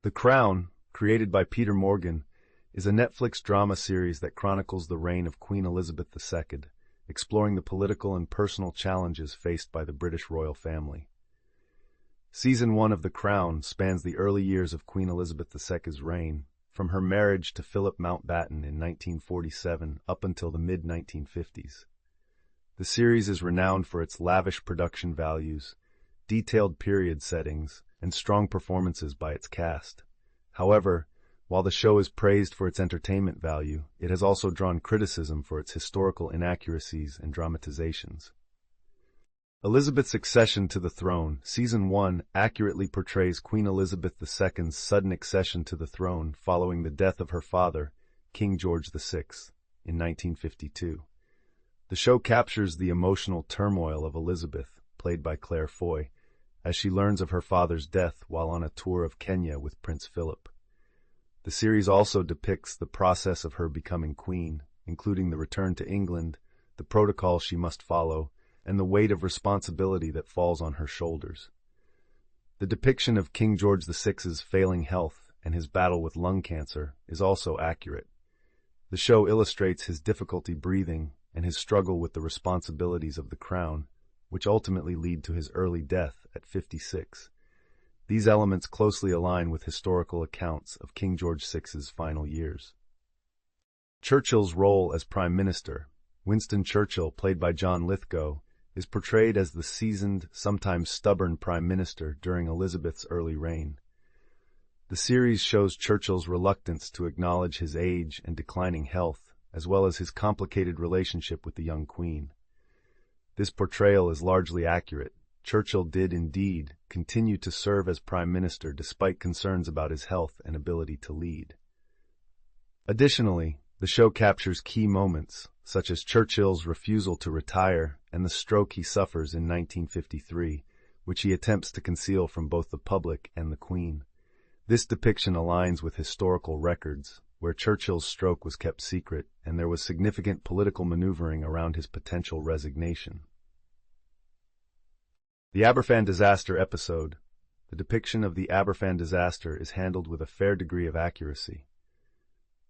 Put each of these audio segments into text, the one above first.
The Crown, created by Peter Morgan, is a Netflix drama series that chronicles the reign of Queen Elizabeth II, exploring the political and personal challenges faced by the British royal family. Season 1 of The Crown spans the early years of Queen Elizabeth II's reign, from her marriage to Philip Mountbatten in 1947 up until the mid-1950s. The series is renowned for its lavish production values, detailed period settings, and strong performances by its cast. However, while the show is praised for its entertainment value, it has also drawn criticism for its historical inaccuracies and dramatizations. Elizabeth's accession to the throne, Season 1, accurately portrays Queen Elizabeth II's sudden accession to the throne following the death of her father, King George VI, in 1952. The show captures the emotional turmoil of Elizabeth, played by Claire Foy, as she learns of her father's death while on a tour of Kenya with Prince Philip. The series also depicts the process of her becoming queen, including the return to England, the protocol she must follow, and the weight of responsibility that falls on her shoulders. The depiction of King George VI's failing health and his battle with lung cancer is also accurate. The show illustrates his difficulty breathing and his struggle with the responsibilities of the crown, which ultimately lead to his early death at 56. These elements closely align with historical accounts of King George VI's final years. Churchill's role as Prime Minister, Winston Churchill, played by John Lithgow, is portrayed as the seasoned, sometimes stubborn Prime Minister during Elizabeth's early reign. The series shows Churchill's reluctance to acknowledge his age and declining health, as well as his complicated relationship with the young Queen. This portrayal is largely accurate. Churchill did indeed continue to serve as Prime Minister despite concerns about his health and ability to lead. Additionally, the show captures key moments, such as Churchill's refusal to retire and the stroke he suffers in 1953, which he attempts to conceal from both the public and the Queen. This depiction aligns with historical records, where Churchill's stroke was kept secret and there was significant political maneuvering around his potential resignation. The Aberfan disaster episode. The depiction of the Aberfan disaster is handled with a fair degree of accuracy.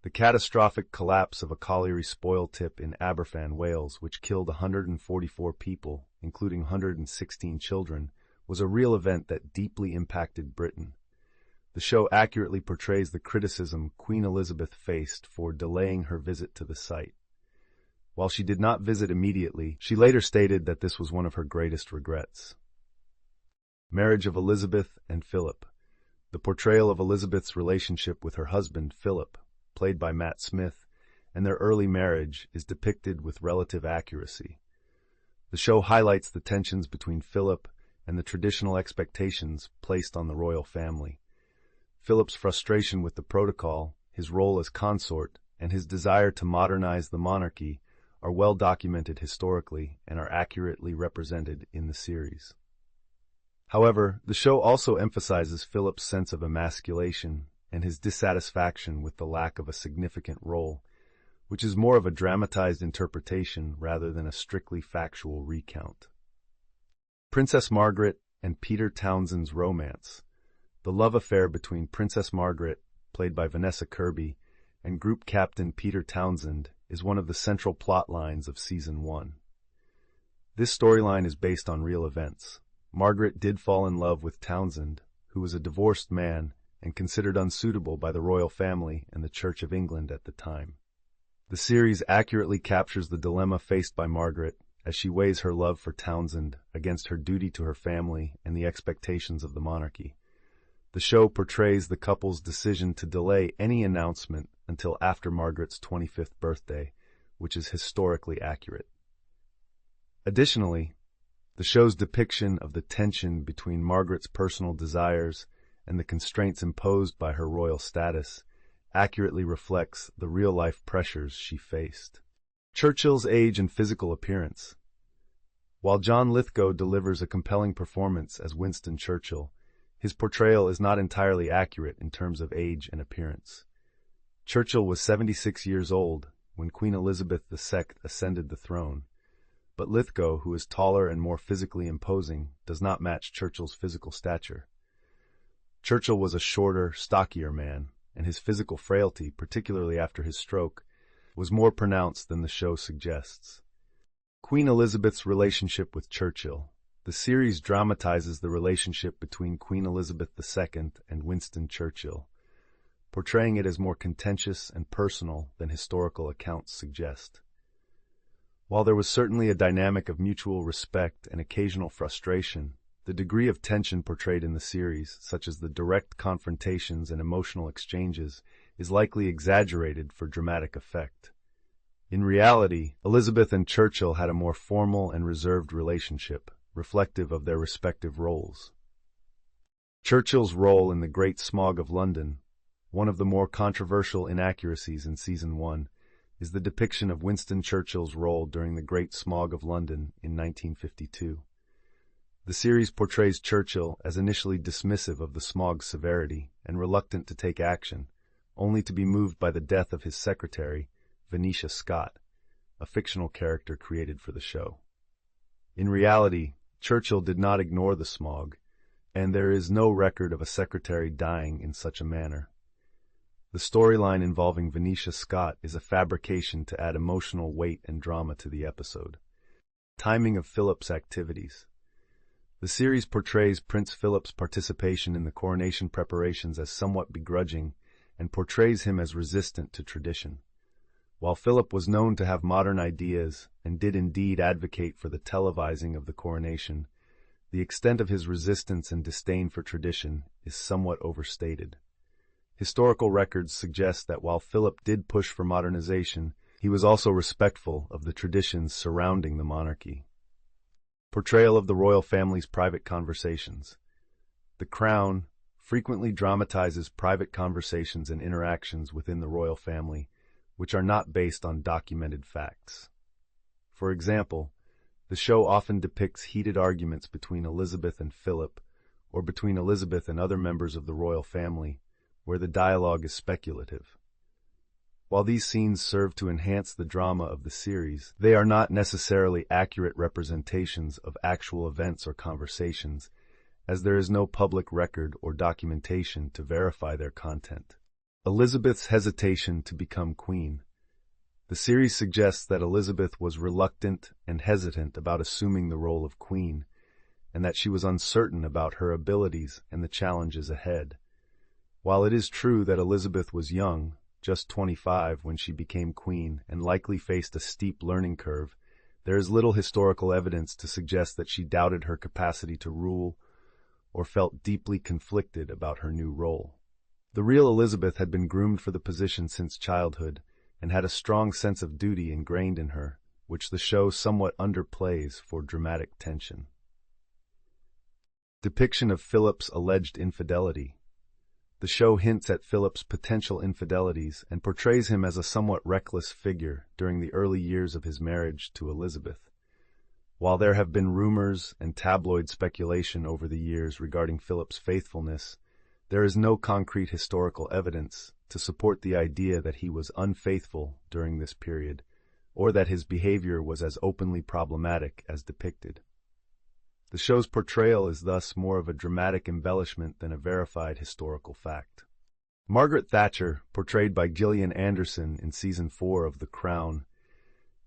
The catastrophic collapse of a colliery spoil tip in Aberfan, Wales, which killed 144 people, including 116 children, was a real event that deeply impacted Britain. The show accurately portrays the criticism Queen Elizabeth faced for delaying her visit to the site. While she did not visit immediately, she later stated that this was one of her greatest regrets. Marriage of Elizabeth and Philip. The portrayal of Elizabeth's relationship with her husband, Philip, played by Matt Smith, and their early marriage is depicted with relative accuracy. The show highlights the tensions between Philip and the traditional expectations placed on the royal family. Philip's frustration with the protocol, his role as consort, and his desire to modernize the monarchy are well documented historically and are accurately represented in the series. However, the show also emphasizes Philip's sense of emasculation and his dissatisfaction with the lack of a significant role, which is more of a dramatized interpretation rather than a strictly factual recount. Princess Margaret and Peter Townsend's romance. The love affair between Princess Margaret, played by Vanessa Kirby, and Group Captain Peter Townsend is one of the central plot lines of Season 1. This storyline is based on real events. Margaret did fall in love with Townsend, who was a divorced man and considered unsuitable by the royal family and the Church of England at the time. The series accurately captures the dilemma faced by Margaret as she weighs her love for Townsend against her duty to her family and the expectations of the monarchy. The show portrays the couple's decision to delay any announcement until after Margaret's 25th birthday, which is historically accurate. Additionally, the show's depiction of the tension between Margaret's personal desires and the constraints imposed by her royal status accurately reflects the real-life pressures she faced. Churchill's age and physical appearance. While John Lithgow delivers a compelling performance as Winston Churchill, his portrayal is not entirely accurate in terms of age and appearance. Churchill was 76 years old when Queen Elizabeth II ascended the throne, but Lithgow, who is taller and more physically imposing, does not match Churchill's physical stature. Churchill was a shorter, stockier man, and his physical frailty, particularly after his stroke, was more pronounced than the show suggests. Queen Elizabeth's relationship with Churchill. The series dramatizes the relationship between Queen Elizabeth II and Winston Churchill, portraying it as more contentious and personal than historical accounts suggest. While there was certainly a dynamic of mutual respect and occasional frustration, the degree of tension portrayed in the series, such as the direct confrontations and emotional exchanges, is likely exaggerated for dramatic effect. In reality, Elizabeth and Churchill had a more formal and reserved relationship, reflective of their respective roles. Churchill's role in the Great Smog of London, one of the more controversial inaccuracies in Season 1, is the depiction of Winston Churchill's role during the Great Smog of London in 1952. The series portrays Churchill as initially dismissive of the smog's severity and reluctant to take action, only to be moved by the death of his secretary, Venetia Scott, a fictional character created for the show. In reality, Churchill did not ignore the smog, and there is no record of a secretary dying in such a manner. The storyline involving Venetia Scott is a fabrication to add emotional weight and drama to the episode. Timing of Philip's activities. The series portrays Prince Philip's participation in the coronation preparations as somewhat begrudging and portrays him as resistant to tradition. While Philip was known to have modern ideas and did indeed advocate for the televising of the coronation, the extent of his resistance and disdain for tradition is somewhat overstated. Historical records suggest that while Philip did push for modernization, he was also respectful of the traditions surrounding the monarchy. Portrayal of the royal family's private conversations. The Crown frequently dramatizes private conversations and interactions within the royal family, which are not based on documented facts. For example, the show often depicts heated arguments between Elizabeth and Philip, or between Elizabeth and other members of the royal family, where the dialogue is speculative. While these scenes serve to enhance the drama of the series, they are not necessarily accurate representations of actual events or conversations, as there is no public record or documentation to verify their content. Elizabeth's hesitation to become queen. The series suggests that Elizabeth was reluctant and hesitant about assuming the role of queen, and that she was uncertain about her abilities and the challenges ahead. While it is true that Elizabeth was young, just 25 when she became queen, and likely faced a steep learning curve, there is little historical evidence to suggest that she doubted her capacity to rule or felt deeply conflicted about her new role. The real Elizabeth had been groomed for the position since childhood and had a strong sense of duty ingrained in her, which the show somewhat underplays for dramatic tension. Depiction of Philip's alleged infidelity. The show hints at Philip's potential infidelities and portrays him as a somewhat reckless figure during the early years of his marriage to Elizabeth. While there have been rumors and tabloid speculation over the years regarding Philip's faithfulness, there is no concrete historical evidence to support the idea that he was unfaithful during this period, or that his behavior was as openly problematic as depicted. The show's portrayal is thus more of a dramatic embellishment than a verified historical fact. Margaret Thatcher, portrayed by Gillian Anderson in Season 4 of The Crown,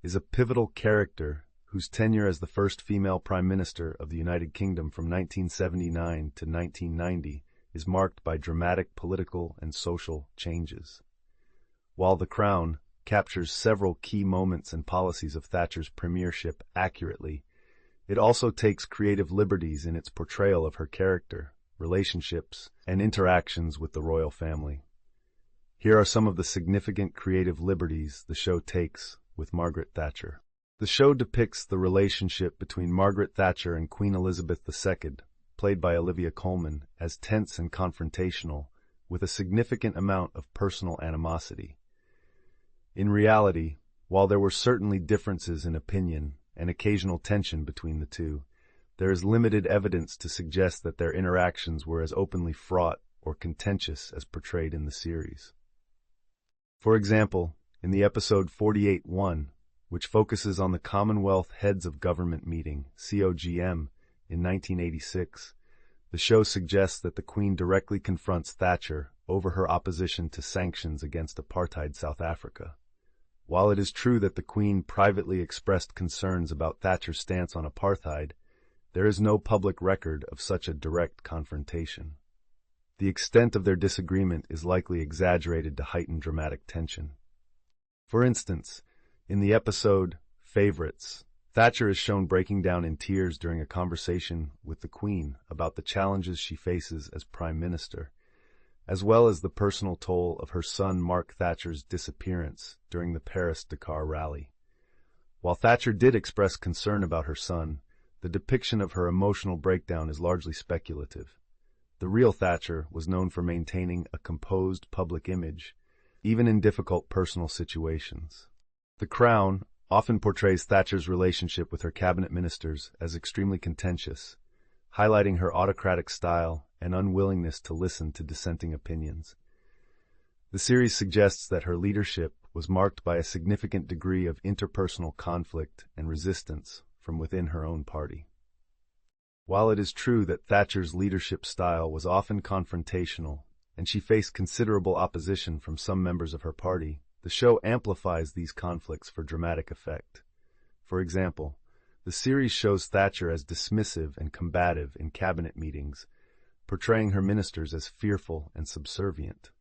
is a pivotal character whose tenure as the first female Prime Minister of the United Kingdom from 1979 to 1990 is marked by dramatic political and social changes. While The Crown captures several key moments and policies of Thatcher's premiership accurately, it also takes creative liberties in its portrayal of her character, relationships, and interactions with the royal family. Here are some of the significant creative liberties the show takes with Margaret Thatcher. The show depicts the relationship between Margaret Thatcher and Queen Elizabeth II, played by Olivia Colman, as tense and confrontational, with a significant amount of personal animosity. In reality, while there were certainly differences in opinion and occasional tension between the two, there is limited evidence to suggest that their interactions were as openly fraught or contentious as portrayed in the series. For example, in the episode 48-1, which focuses on the Commonwealth Heads of Government meeting, COGM, in 1986, The show suggests that the Queen directly confronts Thatcher over her opposition to sanctions against apartheid South Africa. While it is true that the Queen privately expressed concerns about Thatcher's stance on apartheid, there is no public record of such a direct confrontation. The extent of their disagreement is likely exaggerated to heighten dramatic tension. For instance, in the episode Favorites, Thatcher is shown breaking down in tears during a conversation with the Queen about the challenges she faces as Prime Minister, as well as the personal toll of her son Mark Thatcher's disappearance during the Paris-Dakar rally. While Thatcher did express concern about her son, the depiction of her emotional breakdown is largely speculative. The real Thatcher was known for maintaining a composed public image, even in difficult personal situations. The Crown often portrays Thatcher's relationship with her cabinet ministers as extremely contentious, highlighting her autocratic style and unwillingness to listen to dissenting opinions. The series suggests that her leadership was marked by a significant degree of interpersonal conflict and resistance from within her own party. While it is true that Thatcher's leadership style was often confrontational and she faced considerable opposition from some members of her party, the show amplifies these conflicts for dramatic effect. For example, the series shows Thatcher as dismissive and combative in cabinet meetings, portraying her ministers as fearful and subservient.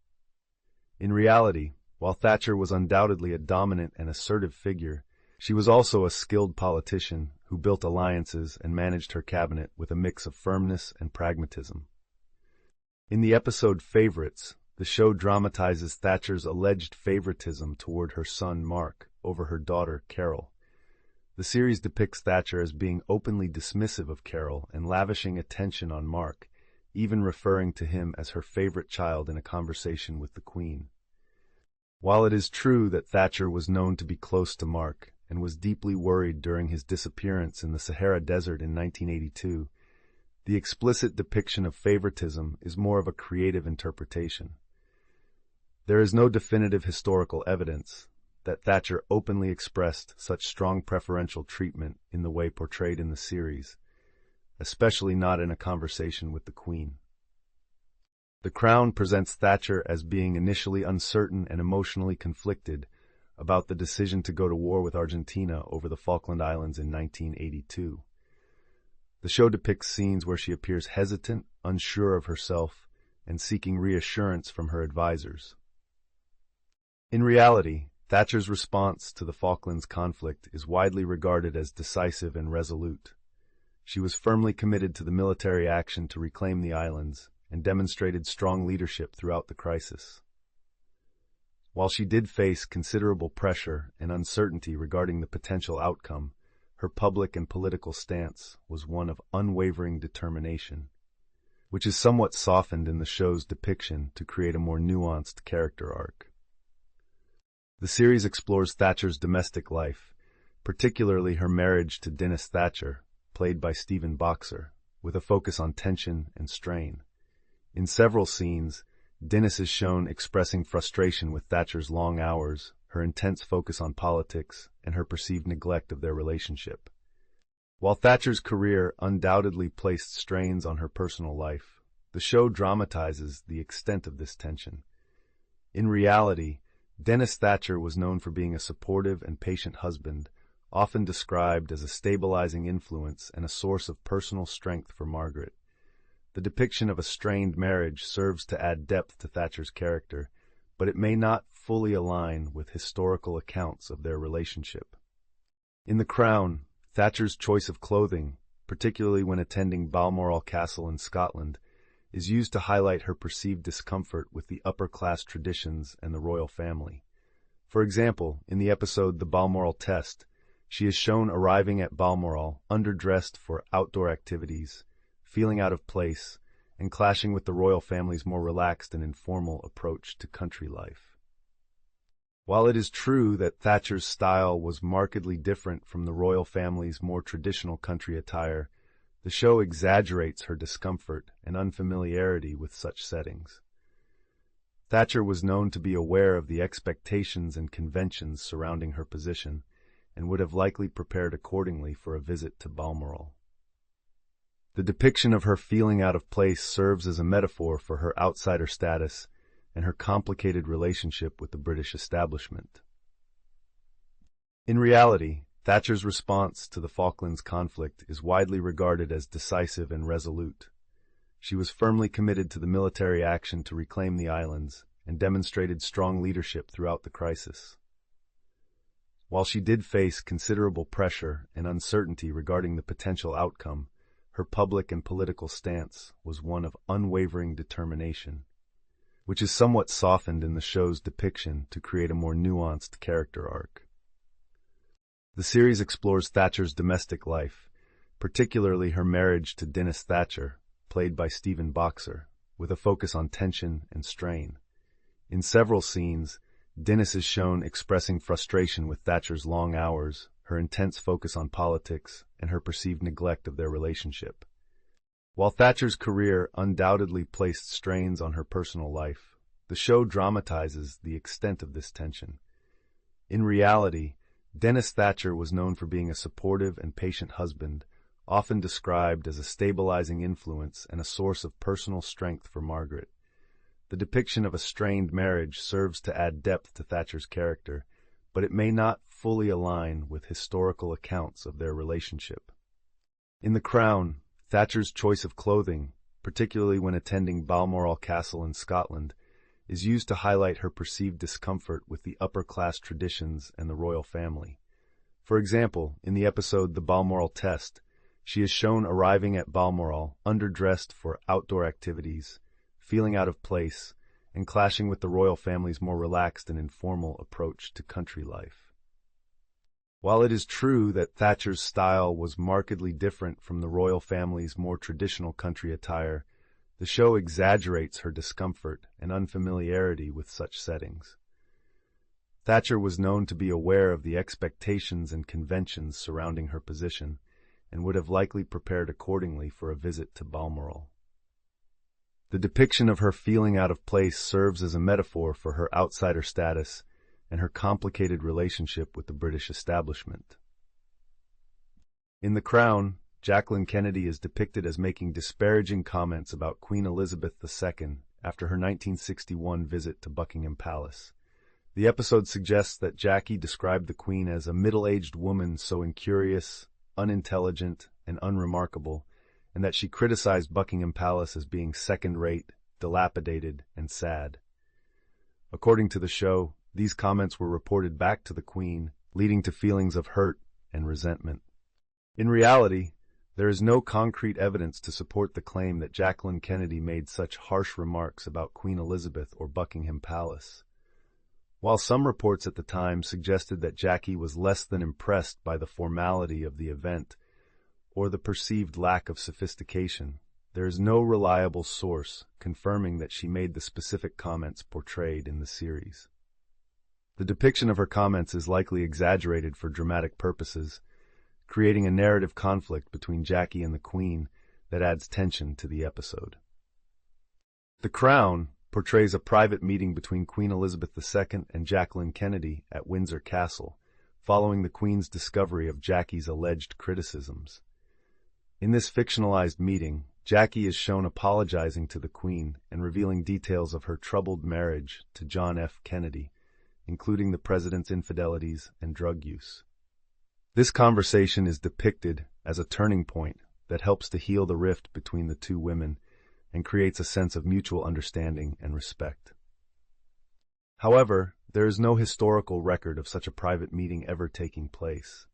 In reality, while Thatcher was undoubtedly a dominant and assertive figure, she was also a skilled politician who built alliances and managed her cabinet with a mix of firmness and pragmatism. In the episode Favorites, the show dramatizes Thatcher's alleged favoritism toward her son Mark over her daughter Carol. The series depicts Thatcher as being openly dismissive of Carol and lavishing attention on Mark, even referring to him as her favorite child in a conversation with the Queen. While it is true that Thatcher was known to be close to Mark and was deeply worried during his disappearance in the Sahara Desert in 1982, the explicit depiction of favoritism is more of a creative interpretation. There is no definitive historical evidence that Thatcher openly expressed such strong preferential treatment in the way portrayed in the series, especially not in a conversation with the Queen. The Crown presents Thatcher as being initially uncertain and emotionally conflicted about the decision to go to war with Argentina over the Falkland Islands in 1982. The show depicts scenes where she appears hesitant, unsure of herself, and seeking reassurance from her advisors. In reality, Thatcher's response to the Falklands conflict is widely regarded as decisive and resolute. She was firmly committed to the military action to reclaim the islands and demonstrated strong leadership throughout the crisis. While she did face considerable pressure and uncertainty regarding the potential outcome, her public and political stance was one of unwavering determination, which is somewhat softened in the show's depiction to create a more nuanced character arc. The series explores Thatcher's domestic life, particularly her marriage to Dennis Thatcher, played by Stephen Boxer, with a focus on tension and strain. In several scenes, Dennis is shown expressing frustration with Thatcher's long hours, her intense focus on politics, and her perceived neglect of their relationship. While Thatcher's career undoubtedly placed strains on her personal life, the show dramatizes the extent of this tension. In reality, Dennis Thatcher was known for being a supportive and patient husband, often described as a stabilizing influence and a source of personal strength for Margaret. The depiction of a strained marriage serves to add depth to Thatcher's character, but it may not fully align with historical accounts of their relationship. In The Crown, Thatcher's choice of clothing, particularly when attending Balmoral Castle in Scotland, is used to highlight her perceived discomfort with the upper-class traditions and the royal family. For example, in the episode The Balmoral Test, she is shown arriving at Balmoral underdressed for outdoor activities, feeling out of place, and clashing with the royal family's more relaxed and informal approach to country life. While it is true that Thatcher's style was markedly different from the royal family's more traditional country attire, the show exaggerates her discomfort and unfamiliarity with such settings. Thatcher was known to be aware of the expectations and conventions surrounding her position, and would have likely prepared accordingly for a visit to Balmoral. The depiction of her feeling out of place serves as a metaphor for her outsider status and her complicated relationship with the British establishment. In reality, Thatcher's response to the Falklands conflict is widely regarded as decisive and resolute. She was firmly committed to the military action to reclaim the islands and demonstrated strong leadership throughout the crisis. While she did face considerable pressure and uncertainty regarding the potential outcome, her public and political stance was one of unwavering determination, which is somewhat softened in the show's depiction to create a more nuanced character arc. The series explores Thatcher's domestic life, particularly her marriage to Dennis Thatcher, played by Stephen Boxer, with a focus on tension and strain. In several scenes, Dennis is shown expressing frustration with Thatcher's long hours, her intense focus on politics, and her perceived neglect of their relationship. While Thatcher's career undoubtedly placed strains on her personal life, the show dramatizes the extent of this tension. In reality, Dennis Thatcher was known for being a supportive and patient husband, often described as a stabilizing influence and a source of personal strength for Margaret. The depiction of a strained marriage serves to add depth to Thatcher's character, but it may not fully align with historical accounts of their relationship. In The Crown, Thatcher's choice of clothing, particularly when attending Balmoral Castle in Scotland, is used to highlight her perceived discomfort with the upper-class traditions and the royal family. For example, in the episode The Balmoral Test, she is shown arriving at Balmoral underdressed for outdoor activities, feeling out of place, and clashing with the royal family's more relaxed and informal approach to country life. While it is true that Thatcher's style was markedly different from the royal family's more traditional country attire, the show exaggerates her discomfort and unfamiliarity with such settings. Thatcher was known to be aware of the expectations and conventions surrounding her position, and would have likely prepared accordingly for a visit to Balmoral. The depiction of her feeling out of place serves as a metaphor for her outsider status and her complicated relationship with the British establishment. In The Crown, Jacqueline Kennedy is depicted as making disparaging comments about Queen Elizabeth II after her 1961 visit to Buckingham Palace. The episode suggests that Jackie described the Queen as a middle-aged woman so incurious, unintelligent, and unremarkable, and that she criticized Buckingham Palace as being second-rate, dilapidated, and sad. According to the show, these comments were reported back to the Queen, leading to feelings of hurt and resentment. In reality, there is no concrete evidence to support the claim that Jacqueline Kennedy made such harsh remarks about Queen Elizabeth or Buckingham Palace. While some reports at the time suggested that Jackie was less than impressed by the formality of the event or the perceived lack of sophistication, there is no reliable source confirming that she made the specific comments portrayed in the series. The depiction of her comments is likely exaggerated for dramatic purposes, creating a narrative conflict between Jackie and the Queen that adds tension to the episode. The Crown portrays a private meeting between Queen Elizabeth II and Jacqueline Kennedy at Windsor Castle, following the Queen's discovery of Jackie's alleged criticisms. In this fictionalized meeting, Jackie is shown apologizing to the Queen and revealing details of her troubled marriage to John F. Kennedy, including the president's infidelities and drug use. This conversation is depicted as a turning point that helps to heal the rift between the two women and creates a sense of mutual understanding and respect. However, there is no historical record of such a private meeting ever taking place.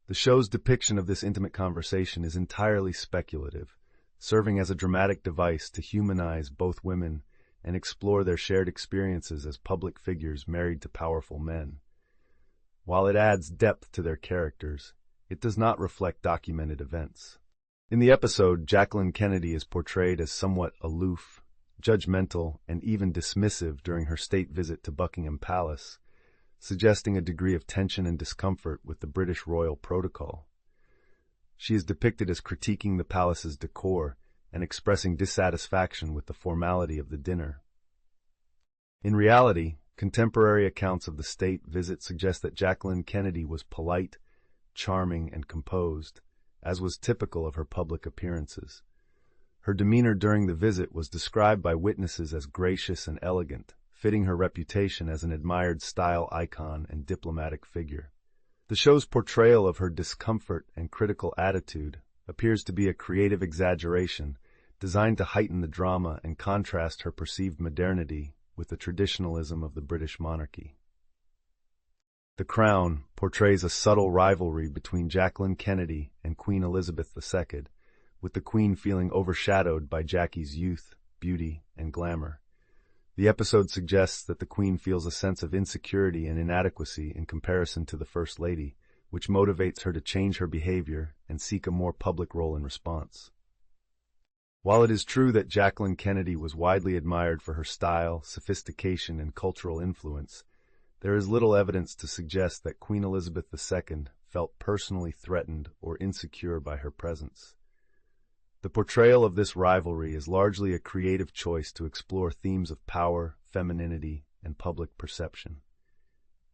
The show's depiction of this intimate conversation is entirely speculative, serving as a dramatic device to humanize both women and explore their shared experiences as public figures married to powerful men. While it adds depth to their characters, it does not reflect documented events. In the episode, Jacqueline Kennedy is portrayed as somewhat aloof, judgmental, and even dismissive during her state visit to Buckingham Palace, suggesting a degree of tension and discomfort with the British royal protocol. She is depicted as critiquing the palace's decor and expressing dissatisfaction with the formality of the dinner. In reality, contemporary accounts of the state visit suggest that Jacqueline Kennedy was polite, charming, and composed, as was typical of her public appearances. Her demeanor during the visit was described by witnesses as gracious and elegant, fitting her reputation as an admired style icon and diplomatic figure. The show's portrayal of her discomfort and critical attitude appears to be a creative exaggeration designed to heighten the drama and contrast her perceived modernity with the traditionalism of the British monarchy. The Crown portrays a subtle rivalry between Jacqueline Kennedy and Queen Elizabeth II, with the Queen feeling overshadowed by Jackie's youth, beauty, and glamour. The episode suggests that the Queen feels a sense of insecurity and inadequacy in comparison to the First Lady, which motivates her to change her behavior and seek a more public role in response. While it is true that Jacqueline Kennedy was widely admired for her style, sophistication, and cultural influence, there is little evidence to suggest that Queen Elizabeth II felt personally threatened or insecure by her presence. The portrayal of this rivalry is largely a creative choice to explore themes of power, femininity, and public perception.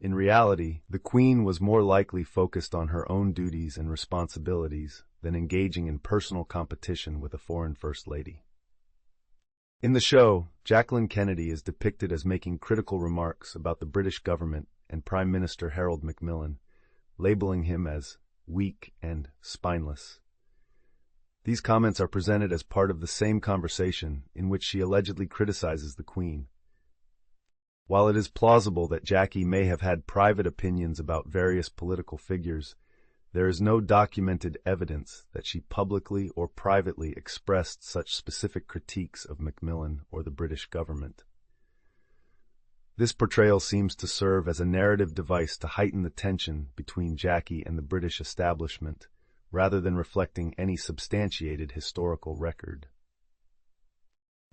In reality, the Queen was more likely focused on her own duties and responsibilities than engaging in personal competition with a foreign First Lady. In the show, Jacqueline Kennedy is depicted as making critical remarks about the British government and Prime Minister Harold Macmillan, labeling him as weak and spineless. These comments are presented as part of the same conversation in which she allegedly criticizes the Queen. While it is plausible that Jackie may have had private opinions about various political figures, there is no documented evidence that she publicly or privately expressed such specific critiques of Macmillan or the British government. This portrayal seems to serve as a narrative device to heighten the tension between Jackie and the British establishment, rather than reflecting any substantiated historical record.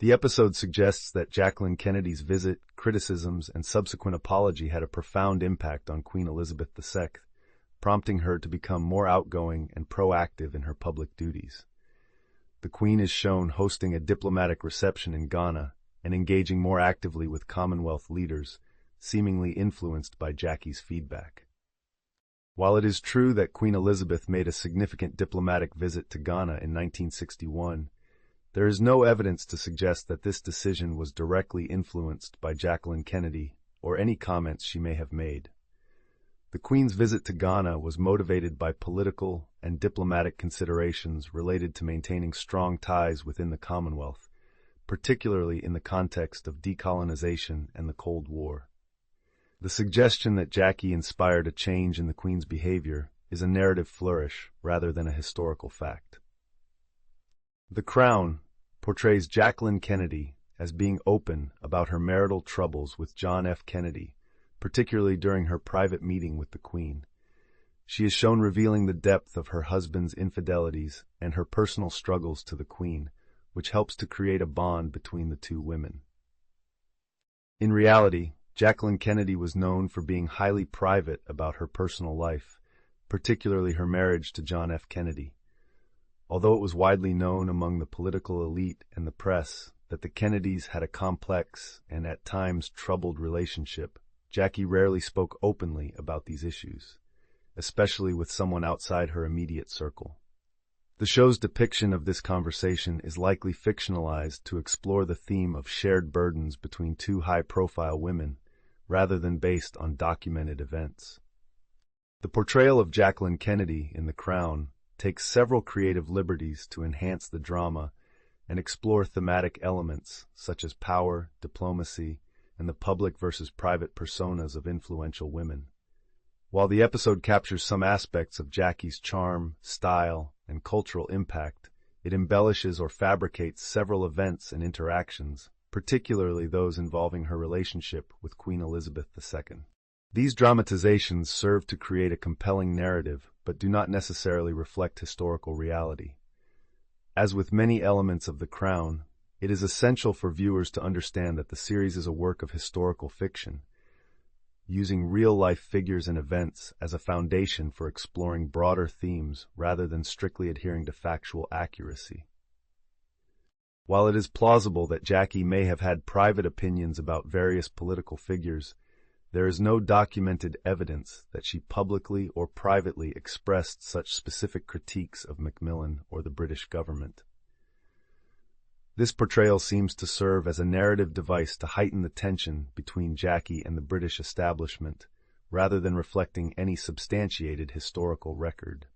The episode suggests that Jacqueline Kennedy's visit, criticisms, and subsequent apology had a profound impact on Queen Elizabeth II, prompting her to become more outgoing and proactive in her public duties. The Queen is shown hosting a diplomatic reception in Ghana and engaging more actively with Commonwealth leaders, seemingly influenced by Jackie's feedback. While it is true that Queen Elizabeth made a significant diplomatic visit to Ghana in 1961, there is no evidence to suggest that this decision was directly influenced by Jacqueline Kennedy or any comments she may have made. The Queen's visit to Ghana was motivated by political and diplomatic considerations related to maintaining strong ties within the Commonwealth, particularly in the context of decolonization and the Cold War. The suggestion that Jackie inspired a change in the Queen's behavior is a narrative flourish rather than a historical fact. The Crown portrays Jacqueline Kennedy as being open about her marital troubles with John F. Kennedy, particularly during her private meeting with the Queen. She is shown revealing the depth of her husband's infidelities and her personal struggles to the Queen, which helps to create a bond between the two women. In reality, Jacqueline Kennedy was known for being highly private about her personal life, particularly her marriage to John F. Kennedy. Although it was widely known among the political elite and the press that the Kennedys had a complex and at times troubled relationship, Jackie rarely spoke openly about these issues, especially with someone outside her immediate circle. The show's depiction of this conversation is likely fictionalized to explore the theme of shared burdens between two high-profile women, rather than based on documented events. The portrayal of Jacqueline Kennedy in The Crown takes several creative liberties to enhance the drama and explore thematic elements such as power, diplomacy, and the public versus private personas of influential women. While the episode captures some aspects of Jackie's charm, style, and cultural impact, it embellishes or fabricates several events and interactions, particularly those involving her relationship with Queen Elizabeth II. These dramatizations serve to create a compelling narrative, but do not necessarily reflect historical reality. As with many elements of The Crown, it is essential for viewers to understand that the series is a work of historical fiction, using real-life figures and events as a foundation for exploring broader themes rather than strictly adhering to factual accuracy. While it is plausible that Jackie may have had private opinions about various political figures, there is no documented evidence that she publicly or privately expressed such specific critiques of Macmillan or the British government. This portrayal seems to serve as a narrative device to heighten the tension between Jackie and the British establishment, rather than reflecting any substantiated historical record.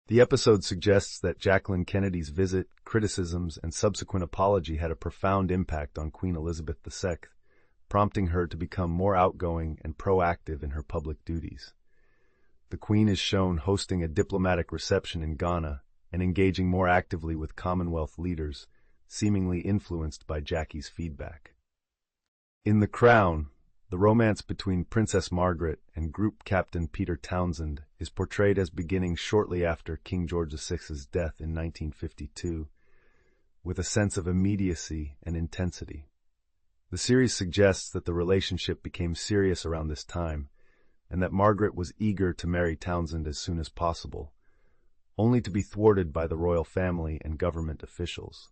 The episode suggests that Jacqueline Kennedy's visit, criticisms, and subsequent apology had a profound impact on Queen Elizabeth II, prompting her to become more outgoing and proactive in her public duties. The Queen is shown hosting a diplomatic reception in Ghana and engaging more actively with Commonwealth leaders, seemingly influenced by Jackie's feedback. In The Crown, the romance between Princess Margaret and Group Captain Peter Townsend is portrayed as beginning shortly after King George VI's death in 1952, with a sense of immediacy and intensity. The series suggests that the relationship became serious around this time, and that Margaret was eager to marry Townsend as soon as possible, only to be thwarted by the royal family and government officials.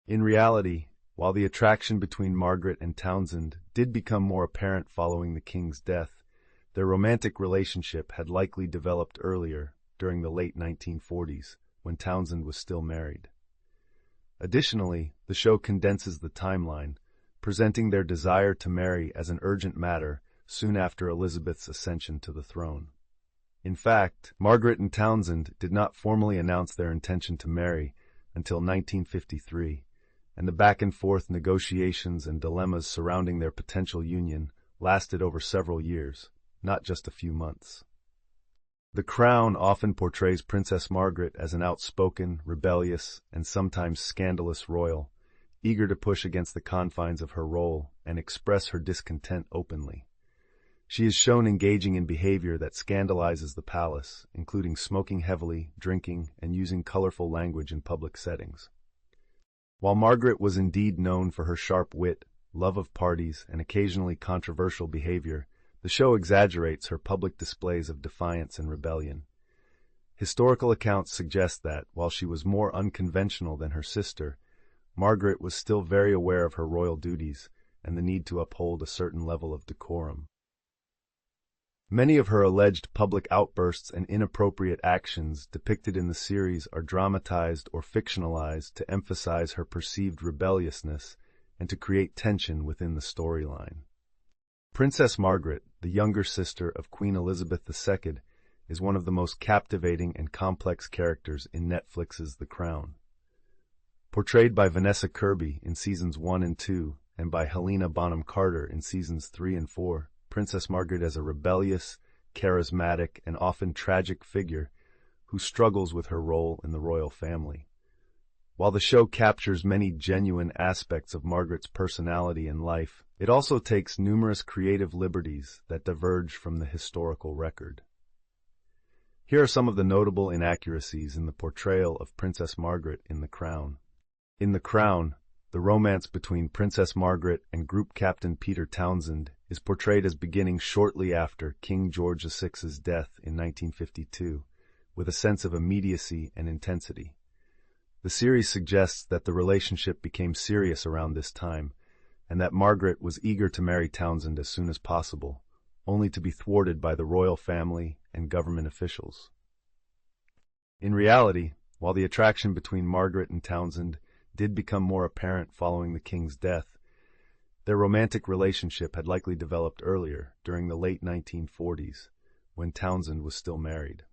In reality, while the attraction between Margaret and Townsend did become more apparent following the king's death, their romantic relationship had likely developed earlier, during the late 1940s, when Townsend was still married. Additionally, the show condenses the timeline, presenting their desire to marry as an urgent matter soon after Elizabeth's ascension to the throne. In fact, Margaret and Townsend did not formally announce their intention to marry until 1953, and the back-and-forth negotiations and dilemmas surrounding their potential union lasted over several years, not just a few months. The Crown often portrays Princess Margaret as an outspoken, rebellious, and sometimes scandalous royal, eager to push against the confines of her role and express her discontent openly. She is shown engaging in behavior that scandalizes the palace, including smoking heavily, drinking, and using colorful language in public settings. While Margaret was indeed known for her sharp wit, love of parties, and occasionally controversial behavior, the show exaggerates her public displays of defiance and rebellion. Historical accounts suggest that, while she was more unconventional than her sister, Margaret was still very aware of her royal duties and the need to uphold a certain level of decorum. Many of her alleged public outbursts and inappropriate actions depicted in the series are dramatized or fictionalized to emphasize her perceived rebelliousness and to create tension within the storyline. Princess Margaret, the younger sister of Queen Elizabeth II, is one of the most captivating and complex characters in Netflix's The Crown. Portrayed by Vanessa Kirby in seasons 1 and 2 and by Helena Bonham Carter in seasons 3 and 4, Princess Margaret is a rebellious, charismatic, and often tragic figure who struggles with her role in the royal family. While the show captures many genuine aspects of Margaret's personality and life, it also takes numerous creative liberties that diverge from the historical record. Here are some of the notable inaccuracies in the portrayal of Princess Margaret in The Crown. In The Crown, the romance between Princess Margaret and Group Captain Peter Townsend is portrayed as beginning shortly after King George VI's death in 1952, with a sense of immediacy and intensity. The series suggests that the relationship became serious around this time, and that Margaret was eager to marry Townsend as soon as possible, only to be thwarted by the royal family and government officials. In reality, while the attraction between Margaret and Townsend did become more apparent following the king's death, their romantic relationship had likely developed earlier, during the late 1940s, when Townsend was still married.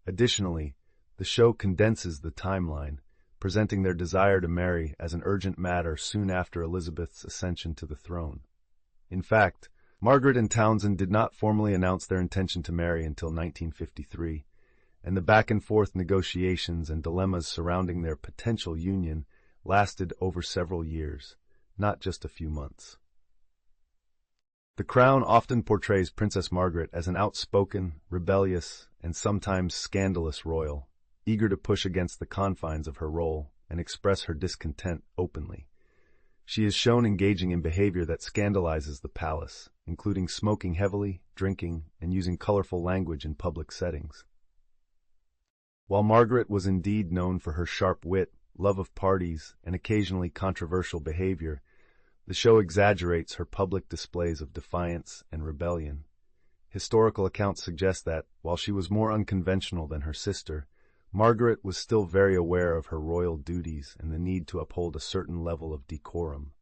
Additionally, the show condenses the timeline, presenting their desire to marry as an urgent matter soon after Elizabeth's ascension to the throne. In fact, Margaret and Townsend did not formally announce their intention to marry until 1953, and the back-and-forth negotiations and dilemmas surrounding their potential union lasted over several years, not just a few months. The Crown often portrays Princess Margaret as an outspoken, rebellious, and sometimes scandalous royal, eager to push against the confines of her role and express her discontent openly. She is shown engaging in behavior that scandalizes the palace, including smoking heavily, drinking, and using colorful language in public settings. While Margaret was indeed known for her sharp wit, love of parties, and occasionally controversial behavior, The show exaggerates her public displays of defiance and rebellion. Historical accounts suggest that, while she was more unconventional than her sister, Margaret was still very aware of her royal duties and the need to uphold a certain level of decorum.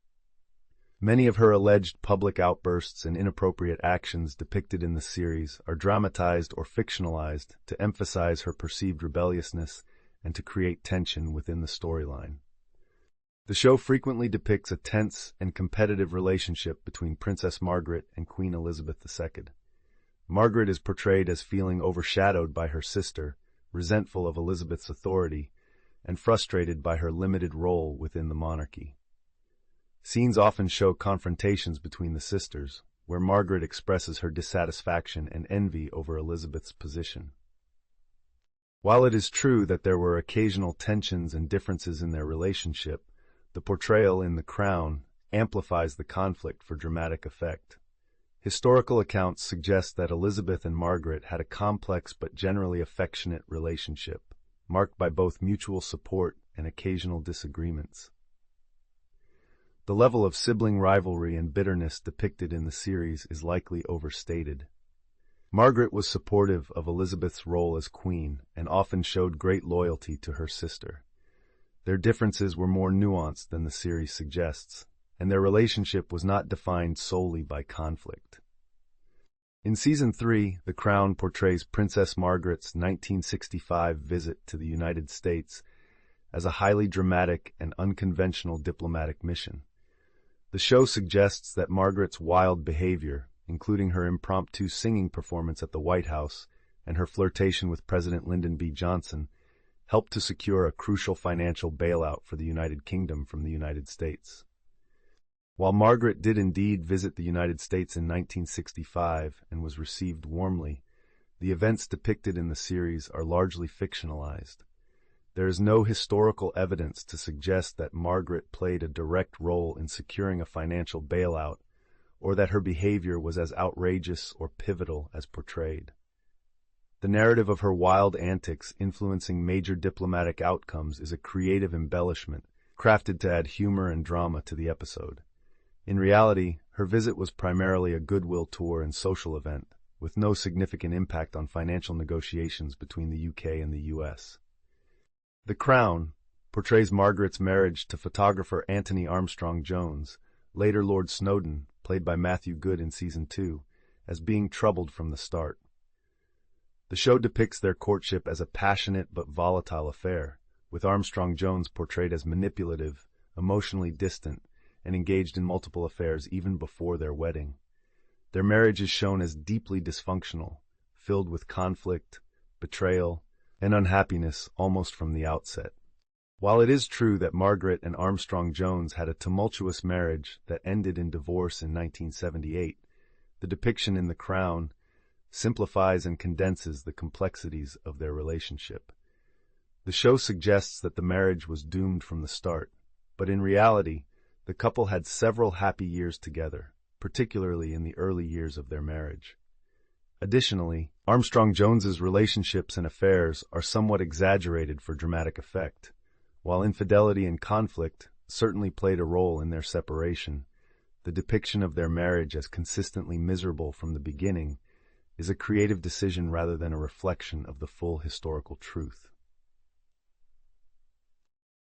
Many of her alleged public outbursts and inappropriate actions depicted in the series are dramatized or fictionalized to emphasize her perceived rebelliousness and to create tension within the storyline. The show frequently depicts a tense and competitive relationship between Princess Margaret and Queen Elizabeth II. Margaret is portrayed as feeling overshadowed by her sister, resentful of Elizabeth's authority, and frustrated by her limited role within the monarchy. Scenes often show confrontations between the sisters, where Margaret expresses her dissatisfaction and envy over Elizabeth's position. While it is true that there were occasional tensions and differences in their relationship, the portrayal in The Crown amplifies the conflict for dramatic effect. Historical accounts suggest that Elizabeth and Margaret had a complex but generally affectionate relationship, marked by both mutual support and occasional disagreements. The level of sibling rivalry and bitterness depicted in the series is likely overstated. Margaret was supportive of Elizabeth's role as queen and often showed great loyalty to her sister. Their differences were more nuanced than the series suggests, and their relationship was not defined solely by conflict. In Season 3, The Crown portrays Princess Margaret's 1965 visit to the United States as a highly dramatic and unconventional diplomatic mission. The show suggests that Margaret's wild behavior, including her impromptu singing performance at the White House and her flirtation with President Lyndon B. Johnson, helped to secure a crucial financial bailout for the United Kingdom from the United States. While Margaret did indeed visit the United States in 1965 and was received warmly, the events depicted in the series are largely fictionalized. There is no historical evidence to suggest that Margaret played a direct role in securing a financial bailout, or that her behavior was as outrageous or pivotal as portrayed. The narrative of her wild antics influencing major diplomatic outcomes is a creative embellishment, crafted to add humor and drama to the episode. In reality, her visit was primarily a goodwill tour and social event, with no significant impact on financial negotiations between the UK and the US. The Crown portrays Margaret's marriage to photographer Anthony Armstrong Jones, later Lord Snowdon, played by Matthew Goode in Season 2, as being troubled from the start. The show depicts their courtship as a passionate but volatile affair, with Armstrong Jones portrayed as manipulative, emotionally distant, and engaged in multiple affairs even before their wedding. Their marriage is shown as deeply dysfunctional, filled with conflict, betrayal, and unhappiness almost from the outset. While it is true that Margaret and Armstrong Jones had a tumultuous marriage that ended in divorce in 1978, the depiction in The Crown simplifies and condenses the complexities of their relationship. The show suggests that the marriage was doomed from the start, but in reality, the couple had several happy years together, particularly in the early years of their marriage. Additionally, Armstrong Jones's relationships and affairs are somewhat exaggerated for dramatic effect. While infidelity and conflict certainly played a role in their separation, the depiction of their marriage as consistently miserable from the beginning is a creative decision rather than a reflection of the full historical truth.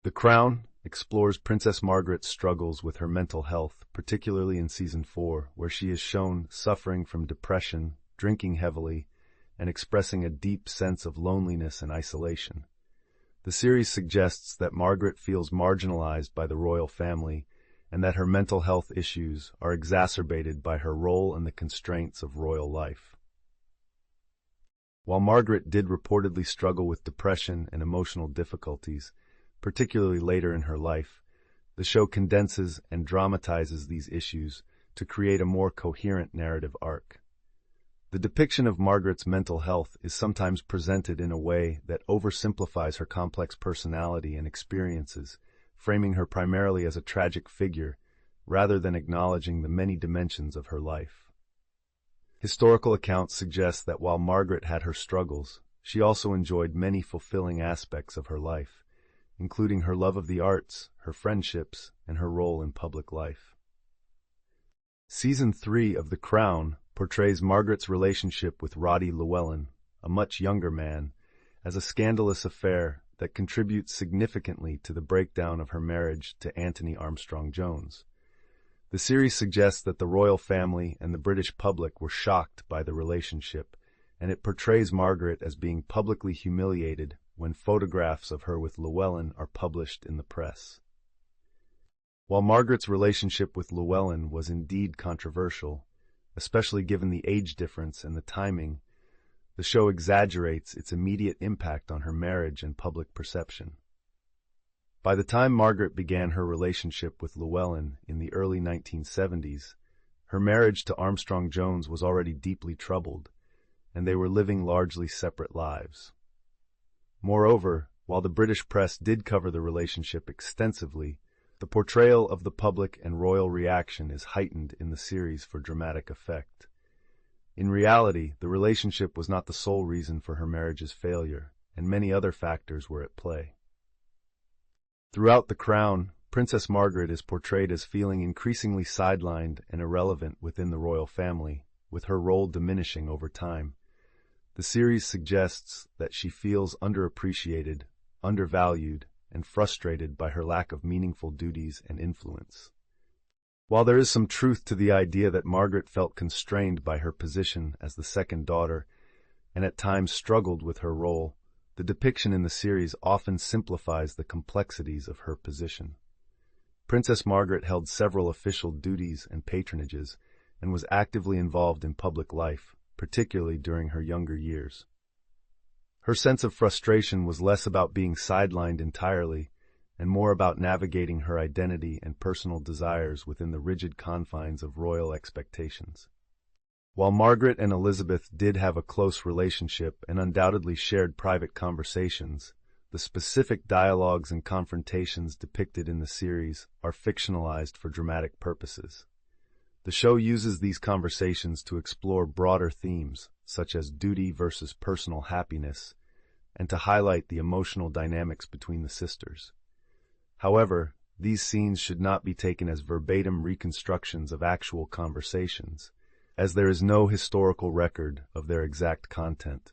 The Crown explores Princess Margaret's struggles with her mental health, particularly in Season 4, where she is shown suffering from depression, drinking heavily, and expressing a deep sense of loneliness and isolation. The series suggests that Margaret feels marginalized by the royal family and that her mental health issues are exacerbated by her role in the constraints of royal life. While Margaret did reportedly struggle with depression and emotional difficulties, particularly later in her life, the show condenses and dramatizes these issues to create a more coherent narrative arc. The depiction of Margaret's mental health is sometimes presented in a way that oversimplifies her complex personality and experiences, framing her primarily as a tragic figure rather than acknowledging the many dimensions of her life. Historical accounts suggest that while Margaret had her struggles, she also enjoyed many fulfilling aspects of her life, including her love of the arts, her friendships, and her role in public life. Season 3 of The Crown portrays Margaret's relationship with Roddy Llewellyn, a much younger man, as a scandalous affair that contributes significantly to the breakdown of her marriage to Anthony Armstrong-Jones. The series suggests that the royal family and the British public were shocked by the relationship, and it portrays Margaret as being publicly humiliated when photographs of her with Llewellyn are published in the press. While Margaret's relationship with Llewellyn was indeed controversial, especially given the age difference and the timing, the show exaggerates its immediate impact on her marriage and public perception. By the time Margaret began her relationship with Llewellyn in the early 1970s, her marriage to Armstrong-Jones was already deeply troubled, and they were living largely separate lives. Moreover, while the British press did cover the relationship extensively, the portrayal of the public and royal reaction is heightened in the series for dramatic effect. In reality, the relationship was not the sole reason for her marriage's failure, and many other factors were at play. Throughout The Crown, Princess Margaret is portrayed as feeling increasingly sidelined and irrelevant within the royal family, with her role diminishing over time. The series suggests that she feels underappreciated, undervalued, and frustrated by her lack of meaningful duties and influence. While there is some truth to the idea that Margaret felt constrained by her position as the second daughter and at times struggled with her role, the depiction in the series often simplifies the complexities of her position. Princess Margaret held several official duties and patronages and was actively involved in public life, particularly during her younger years. Her sense of frustration was less about being sidelined entirely and more about navigating her identity and personal desires within the rigid confines of royal expectations. While Margaret and Elizabeth did have a close relationship and undoubtedly shared private conversations, the specific dialogues and confrontations depicted in the series are fictionalized for dramatic purposes. The show uses these conversations to explore broader themes, such as duty versus personal happiness, and to highlight the emotional dynamics between the sisters. However, these scenes should not be taken as verbatim reconstructions of actual conversations, as there is no historical record of their exact content.